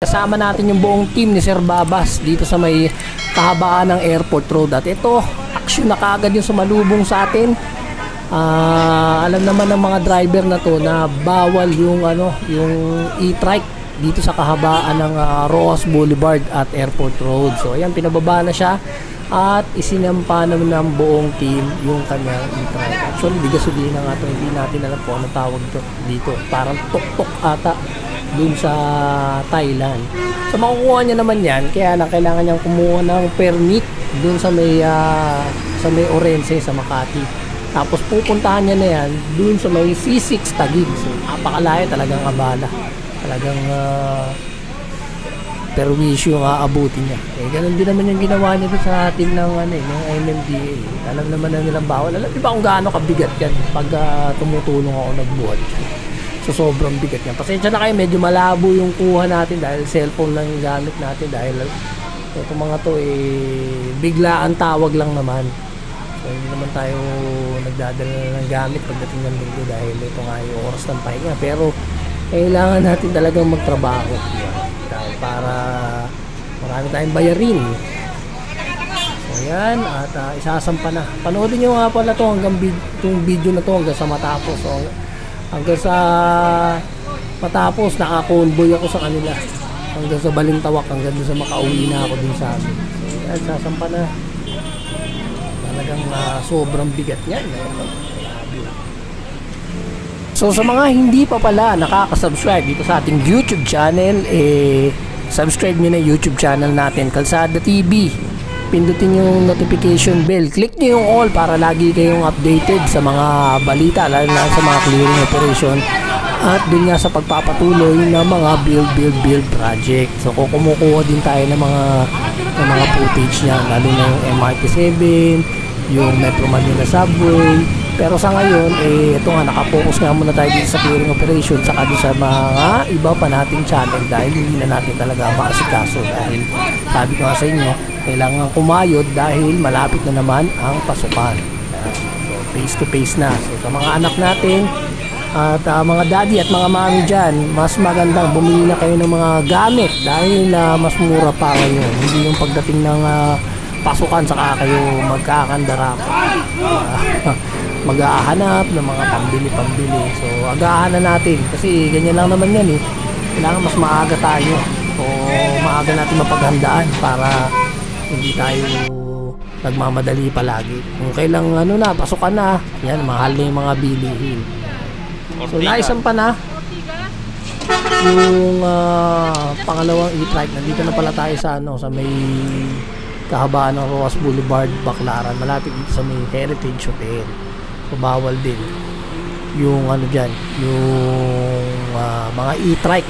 Kasama natin yung buong team ni Sir Babas dito sa may kahabaan ng Airport Road. At ito, action na kaagad yung sumalubong sa atin. Alam naman ng mga driver na to na bawal yung e-trike dito sa kahabaan ng Roas Boulevard at Airport Road. So ayan, pinababa na siya at isinampa naman ng buong team yung kanyang e-trike. Actually, di gasolina nga to, hindi natin alam po ano tawag dito. Parang tok-tok ata dun sa Thailand. So makukuha niya naman yan, kaya lang kailangan niyang kumuha ng permit dun sa may Orense sa Makati. Tapos pupuntahan niya na yan dun sa may C6 Taguig. So napakalayo, talagang abala. Talagang perwisyo yung aabutin niya. Eh, ganun din naman yung ginawa niya sa atin ng MMDA. Alam naman na nilang bawal. Alam di ba kung gaano kabigat yan pag tumutulong ako nagbuhat dyan. So sobrang bigat niya. Pasensya na kayo, medyo malabo yung kuha natin dahil cellphone lang yung gamit natin dahil itong mga to biglaan tawag lang naman. So hindi naman tayo nagdadala ng gamit pagdating ng linggo dahil ito nga yung oras ng pahinga. Pero kailangan natin talagang magtrabaho dahil para marami tayong bayarin. So yan, at isasampa na. Panoodin nyo nga pala to hanggang itong video na to hanggang sa matapos. So, hanggang sa matapos, naka-convoy ako sa kanila hanggang sa Balintawak, hanggang sa makauwi na ako din sa amin. So yan, sasampa na. Talagang sobrang bigat niyan. So sa mga hindi pa pala nakaka-subscribe dito sa ating YouTube channel, subscribe nyo na YouTube channel natin, Kalsada TV. Pindutin yung notification bell, click nyo yung all para lagi kayong updated sa mga balita, lalo na sa mga clearing operation at dun nga sa pagpapatuloy ng mga build project. So kumukuha din tayo ng mga footage niya, lalo na yung MRT7, yung Metro Manila Subway. Pero sa ngayon, ito nga, nakapokus nga muna tayo dito sa clearing operation saka doon sa mga iba pa nating channel dahil hindi na natin talaga maasikaso dahil sabi ko nga sa inyo, kailangan kumayod dahil malapit na naman ang pasukan. So, face to face na. So, sa mga anak natin at mga daddy at mga mami dyan, mas magandang bumili na kayo ng mga gamit dahil mas mura pa ngayon. Hindi yung pagdating ng pasukan saka kayo magkakandara pa. Mag-ahanap ng mga pambili. So, agahan na natin kasi ganyan lang naman yan Kailangan mas maaga tayo o maaga natin mapaghandaan para hindi tayo nagmamadali palagi. Kung kailang pasukan na, yan, mahal na yung mga bilihin. So, naisampa na yung pangalawang e-trike. Nandito na pala tayo sa may kahabaan ng Roas Boulevard, Baclaran, malapit dito sa may Heritage Hotel. So, bawal din yung dyan, yung mga e-trike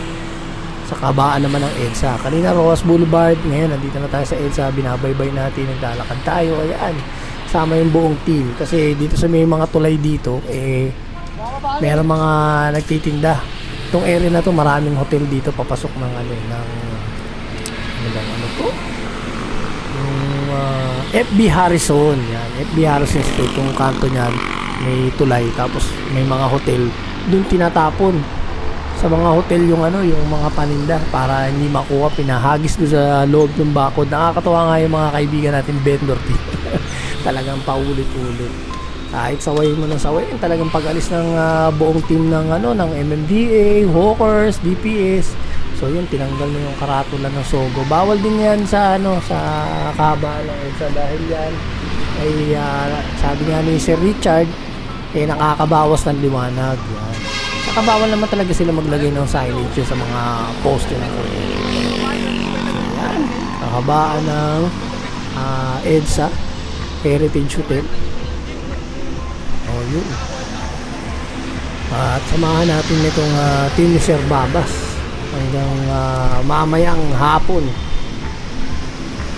sa kabaan naman ng EDSA. Kanina Roas Boulevard, ngayon nandito na tayo sa EDSA, binabaybay natin, naglalakad tayo, ayan, sama yung buong team kasi dito sa may mga tulay dito meron mga nagtitinda. Itong area na to, maraming hotel dito papasok ng yung FB Harrison, yan, FB Harrison Street, yung kanto niyan may tulay, tapos may mga hotel doon tinatapon sa mga hotel yung mga paninda para hindi makuha, pinahagis doon sa loob ng bakod. Nakakatawa nga yung mga kaibigan natin vendor dito. Talagang paulit-ulit, kahit sawayin mo ng sawayin, talagang pag-alis ng buong team ng ng MMDA, Hawkers, DPS. So yun, tinanggal mo yung karatula ng Sogo. Bawal din yan sa sa kahabaan ng EDSA dahil yan ay sabi nga ni Sir Richard nakakabawas ng liwanag. Yan. Saka bawal naman talaga sila maglagay ng signage sa mga poste ng hotel. So yan, kahabaan ng EDSA Heritage Hotel. Yun. At samahan natin itong team ni Sir Babas hanggang mamayang hapon.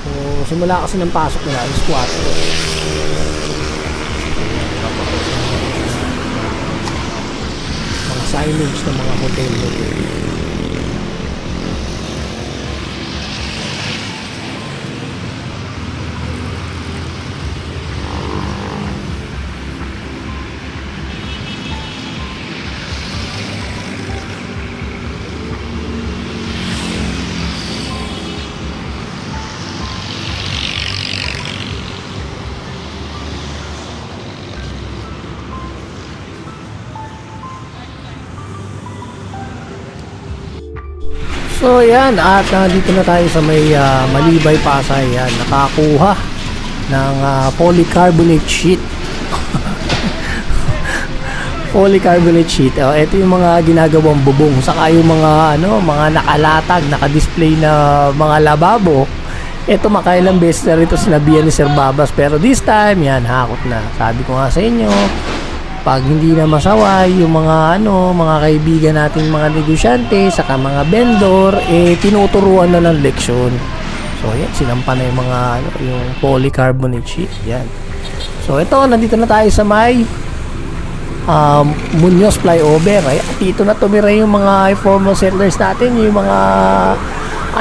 So, simula kasi ng pasok nila alas 4. Mga signage ng mga hotel. So yan, at dito na tayo sa may Malibay, Pasay. Yan, nakakuha ng polycarbonate sheet. Polycarbonate sheet. Ito yung mga ginagawang bubong, saka yung mga mga nakalatag, naka-display na mga lababo. Ito makailang beses na rito sinabihan ni Sir Babas, pero this time yan, hakot na. Sabi ko nga sa inyo, pag hindi na masaway yung mga mga kaibigan nating mga negosyante saka mga vendor, tinuturuan na ng leksyon. So yan, sinampa na yung mga yung polycarbonate sheet. Yan. So ito, nandito na tayo sa may Muñoz flyover. Ay, dito na tumira yung mga informal settlers natin, yung mga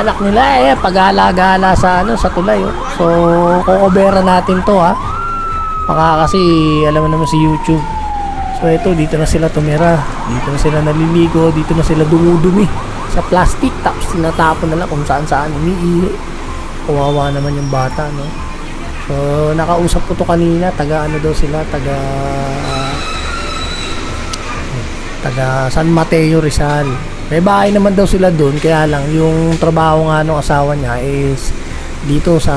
anak nila, pag-gala-gala sa sa tulay. So kukobera natin to, baka kasi alam mo naman si YouTube. So ito, dito na sila tumira, dito na sila naliligo, dito na sila dumudumi sa plastic, tapos tinatapon na lang kung saan umiihi. Kawawa naman yung bata, no? So nakausap ko to kanina, taga daw sila, taga San Mateo, Rizal. May bahay naman daw sila doon, kaya lang yung trabaho nga ng asawa niya is dito sa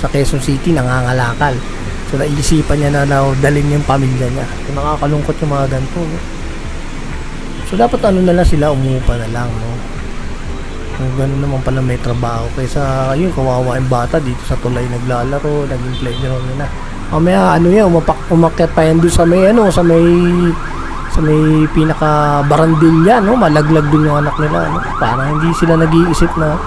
sa Quezon City, nangangalakal. So naisipan niya na dalhin yung pamilya niya. So nakakalungkot yung mga ganito, no? So dapat na lang sila, umupa na lang, no? Kung gano'n naman pala may trabaho, kaysa yun, kawawa yung bata dito sa tulay naglalaro, naging playground nila. Mamaya umakyat pa yan doon sa may sa may pinaka barandilya, no? Malaglag dun yung anak nila, no? Parang hindi sila nag-iisip na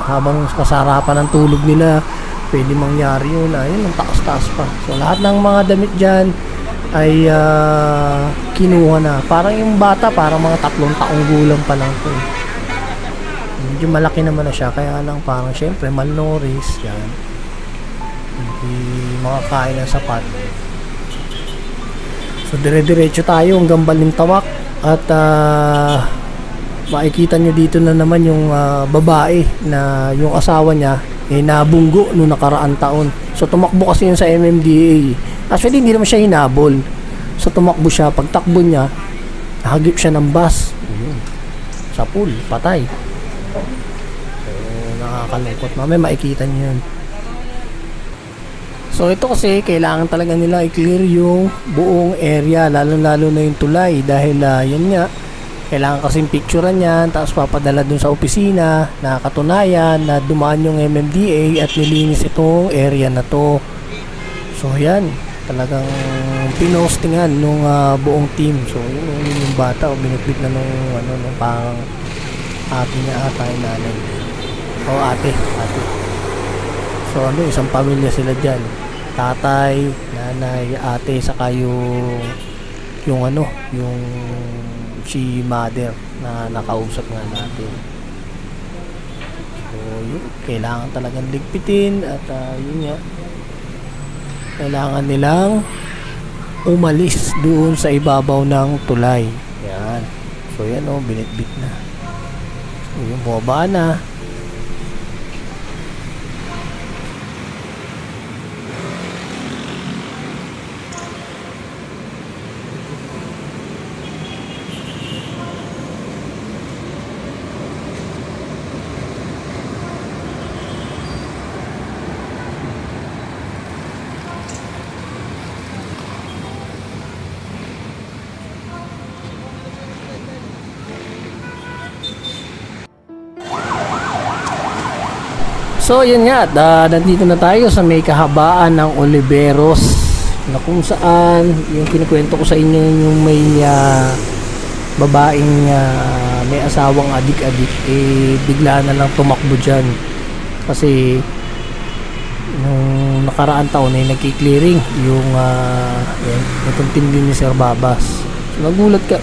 habang kasarapan ng tulog nila pwede mangyari yun. Ayun, ang taas-taas pa. So lahat ng mga damit dyan ay kinuha na. Parang yung bata, parang mga 3 taong gulang pa lang po. Medyo malaki naman na siya, kaya lang parang syempre malnourished yan, hindi makakain ng sapat. So dire-diretso tayo hanggang Balintawak, at makikita nyo dito na naman yung babae na yung asawa niya nabunggo noong nakaraang taon. So tumakbo kasi yun sa MMDA. Actually hindi naman siya hinabol. So tumakbo siya, pagtakbo niya nahagip siya ng bus sa pool, patay. So nakakalungkot. Mamaya makikita nyo yun. So ito kasi kailangan talaga nila i-clear yung buong area, lalo-lalo na yung tulay, dahil yun nga, kailangan kasing picturean yan, tapos papadala dun sa opisina na katunayan na dumaan yung MMDA at nilinis itong area na to. So yan, talagang pinostingan nung buong team. So yun yung bata, binitbit na nung parang ate niya ata, yung nanay. O ate. So isang pamilya sila dyan, tatay, nanay, ate, saka yung si mother na nakausap nga natin. So yun, kailangan talagang ligpitin, at yun nga, kailangan nilang umalis doon sa ibabaw ng tulay. Yan. So yan, binitbit na. So yung bumaba na. So yun nga, nandito na tayo sa may kahabaan ng Oliveros, na kung saan yung kinikwento ko sa inyo, yung may babaeng may asawang adik-adik, bigla na lang tumakbo dyan kasi nung nakaraan taon ay nagki-clearing yung itong team din ni Sir Babas. So,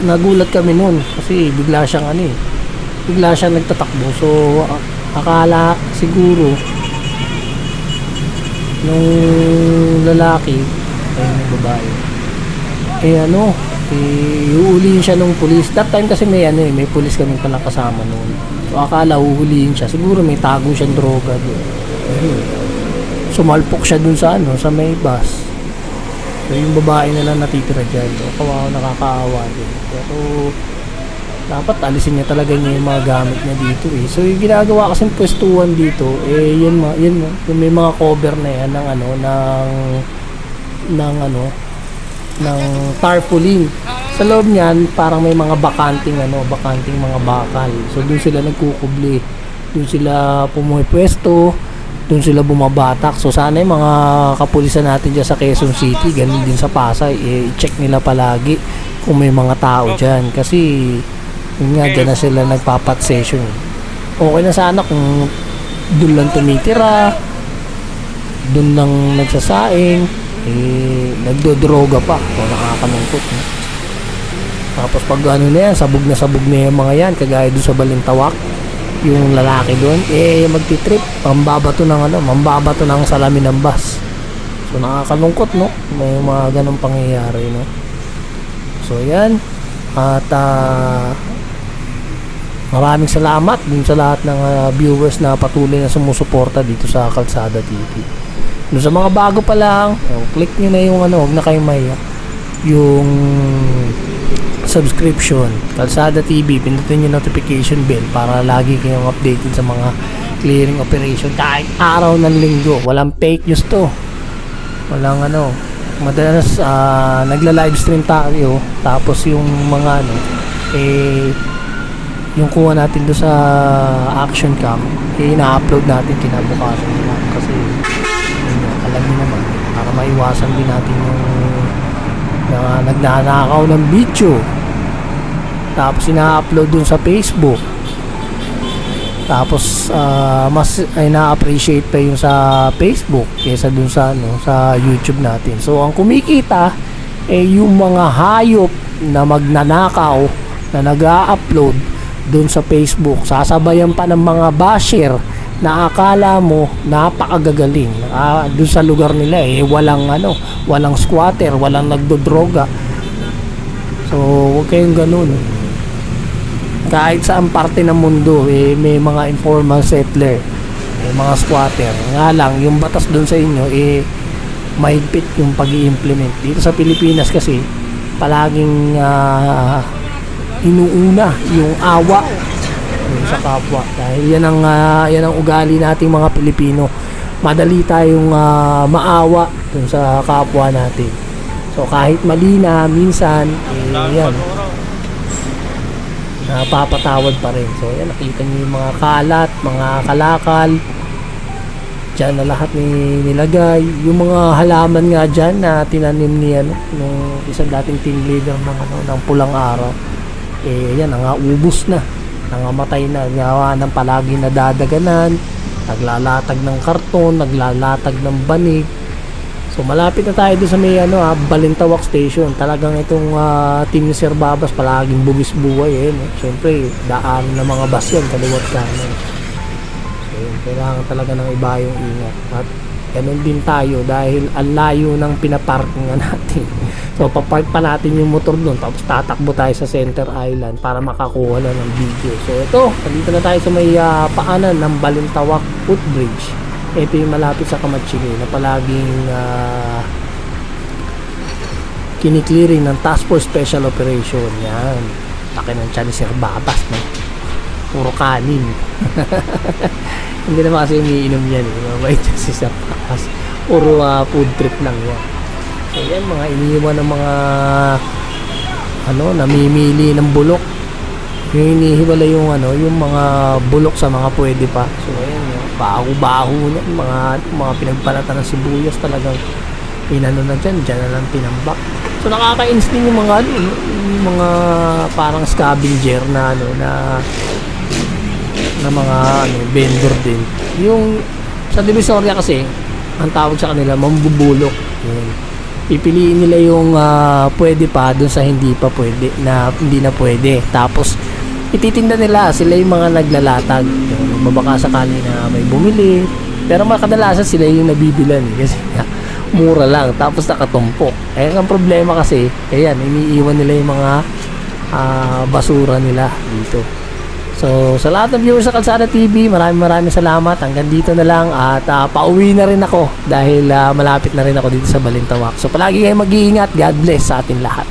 nagulat kami noon kasi bigla siyang nagtatakbo. So akala siguro nung lalaki yung babae iuulihin siya nung pulis. That time kasi may pulis kami pala kasama noon. So akala uhulihin siya, siguro may tago siyang droga doon. Sumalpok siya dun sa sa may bus. So yung babae na lang natitira dyan, kawawa, nakakaawa din. Pero dapat alisin niya talaga niya yung mga gamit niya dito eh. So yung ginagawa kasing pwestuhan dito eh yun yung may mga cover na yan ng ng tarpaulin. Sa loob niyan parang may mga bakanting mga bakal. So doon sila nagkukubli. Doon sila pumupwesto, doon sila bumabatak. So sana yung mga kapulisan natin dyan sa Quezon City, ganun din sa Pasay, i-check nila palagi kung may mga tao dyan. Kasi yun nga, dyan na sila nagpapat session. Okay na sana kung doon lang tumitira, doon lang nagsasaing, nagdodroga pa. So nakakalungkot. Tapos pag ano na yan, sabog na yung mga yan, kagaya doon sa Balintawak, yung lalaki doon magtitrip, mambabato ng salamin ng bus. So nakakalungkot, no, may mga ganong pangyayari, no. So yan, at maraming salamat dun sa lahat ng viewers na patuloy na sumusuporta dito sa Kalsada TV. Dun sa mga bago pa lang, click nyo na yung huwag na kayong mahiya, yung subscription, Kalsada TV, pindutin yung notification bell para lagi kayong updated sa mga clearing operation kahit araw ng linggo. Walang fake news to, walang madalas nagla-live stream tayo, tapos yung mga yung kuha natin do sa action cam ina-upload natin kinabukasan nila kasi alam niyo naman, para maiwasan din natin yung nagnanakaw ng video tapos ina-upload dun sa Facebook, tapos mas na-appreciate pa yung sa Facebook kaysa dun sa sa YouTube natin. So ang kumikita yung mga hayop na magnanakaw na nag-a-upload dun sa Facebook, sasabayan pa ng mga basher na akala mo napakagagaling dun sa lugar nila walang squatter, walang nagdodroga. So huwag kayong ganun. Kahit saan parte ng mundo may mga informal settler, may mga squatter. Nga lang yung batas dun sa inyo mahigpit yung pag-i-implement. Dito sa Pilipinas kasi palaging inuuna yung awa sa kapwa, dahil yan ang ugali nating mga Pilipino. Madali tayong maawa dun sa kapwa natin. So kahit mali na minsan yan papatawad pa rin. So yan, nakita niyo yung mga kalat, mga kalakal dyan na lahat nilagay. Yung mga halaman nga dyan na tinanim ni nung isang dating team leader ng Pulang Araw, yan ubos na, nangamatay na, gawa ng palagi nadadaganan, naglalatag ng karton, naglalatag ng banig. So malapit na tayo doon sa may Balintawak Station. Talagang itong team ni Sir Babas palaging bugis buhay Siyempre daan ng mga bus yan kaliwat kanan. So kailangan talaga ng iba yung ingat. At ganun din tayo dahil ang layo ng pinaparkingan natin. So papark pa natin yung motor doon, tapos tatakbo tayo sa Center Island para makakuha na ng video. So ito, nandito na tayo sa may paanan ng Balintawak Footbridge. Ito yung malapit sa Kamatsili na palaging kiniklearing ng Task Force Special Operation. Yan, laki ng tiyan ni Sir Babas, no? Puro kanin. Hindi naman kasi umiinom yan mabait yan si Sir Babas, puro food trip lang yan. So yan, mga iniiwan ng mga namimili ng bulok, yung inihiwala yung yung mga bulok sa mga pwede pa. So ayan, baho-baho na mga pinagbalatan ng sibuyas, talagang na dyan na lang tinambak. So nakakainis din yung mga yung mga parang scavenger na na mga vendor din. Yung sa Divisoria kasi ang tawag sa kanila mambubulok. Yun. Pipiliin nila yung pwede pa dun sa hindi pa pwede, na hindi na pwede. Tapos ititinda nila, sila yung mga naglalatag. Mabaka sakali na may bumili, pero kadalasan sila yung nabibilan kasi mura lang, tapos nakatumpok. Ang problema kasi iniiwan nila yung mga basura nila dito. So sa lahat ng viewers sa Kalsada TV, maraming salamat. Hanggang dito na lang, at pauwi na rin ako dahil malapit na rin ako dito sa Balintawak. So palagi kayong mag-iingat. God bless sa atin lahat.